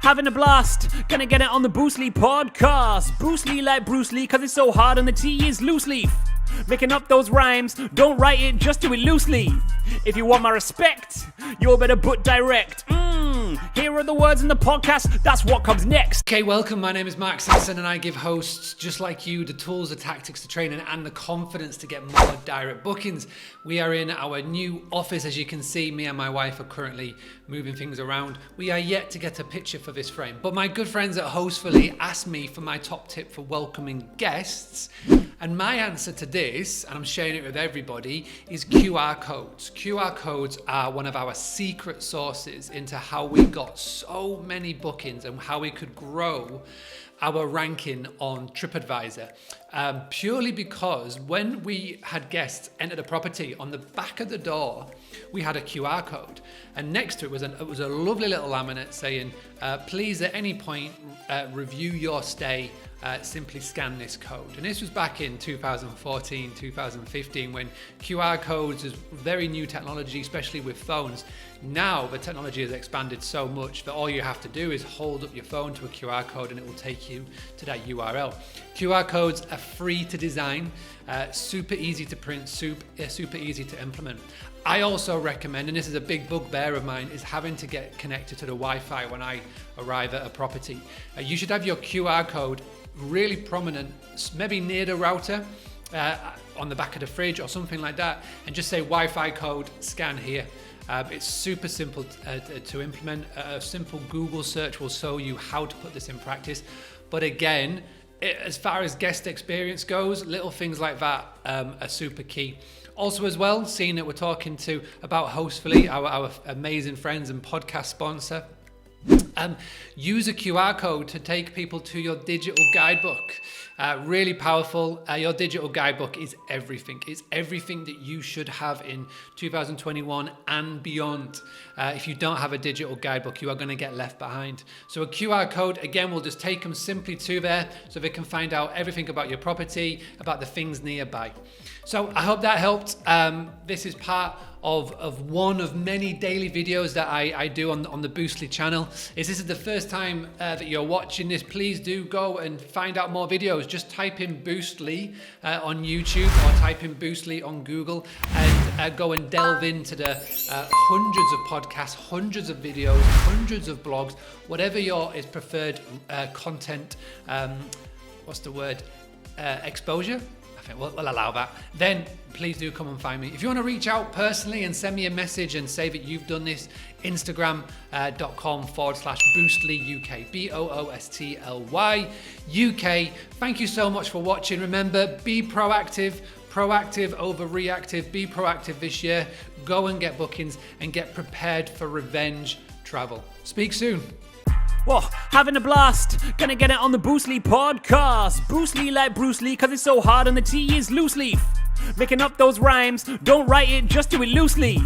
having a blast. Gonna get it on the Boostly podcast. Boostly like Bruce Lee, cause it's so hard and the T is loose leaf. Making up those rhymes, don't write it, just do it loosely. If you want my respect, you better put direct. Here are the words in the podcast, that's what comes next. Okay, welcome. My name is Mark Simpson and I give hosts just like you the tools, the tactics, the training and the confidence to get more direct bookings. We are in our new office. As you can see, me and my wife are currently moving things around. We are yet to get a picture for this frame, but my good friends at Hostfully asked me for my top tip for welcoming guests. And my answer to this, and I'm sharing it with everybody, is QR codes. QR codes are one of our secret sources into how we got so many bookings and how we could grow our ranking on TripAdvisor. Purely because when we had guests enter the property, on the back of the door, we had a QR code. And next to it was a lovely little laminate saying, please at any point review your stay, simply scan this code. And this was back in 2014, 2015, when QR codes is very new technology, especially with phones. Now the technology has expanded so much that all you have to do is hold up your phone to a QR code and it will take you to that URL. QR codes are free to design, super easy to print, super easy to implement. I also recommend, and this is a big bugbear of mine, is having to get connected to the Wi-Fi when I arrive at a property. You should have your QR code really prominent, maybe near the router, on the back of the fridge or something like that, and just say Wi-Fi code, scan here. It's super simple to implement. A simple Google search will show you how to put this in practice. But again, as far as guest experience goes, little things like that are super key. Also as well, seeing that we're talking about Hostfully, our amazing friends and podcast sponsor, use a QR code to take people to your digital guidebook. Really powerful. Your digital guidebook is everything. It's everything that you should have in 2021 and beyond. If you don't have a digital guidebook, you are going to get left behind. So a QR code, again, will just take them simply to there so they can find out everything about your property, about the things nearby. So I hope that helped. This is part of one of many daily videos that I do on the Boostly channel. If this is the first time that you're watching this, please do go and find out more videos. Just type in Boostly on YouTube or type in Boostly on Google and go and delve into the hundreds of podcasts, hundreds of videos, hundreds of blogs, whatever your is preferred content, exposure? I think we'll allow that. Then please do come and find me. If you want to reach out personally and send me a message and say that you've done this, Instagram.com/Boostly UK, Boostly UK. Thank you so much for watching. Remember, be proactive over reactive. Be proactive this year. Go and get bookings and get prepared for revenge travel. Speak soon. Whoa, having a blast. Gonna get it on the Boostly podcast. Boostly like Bruce Lee, cause it's so hard and the T is loose leaf. Making up those rhymes, don't write it, just do it loosely.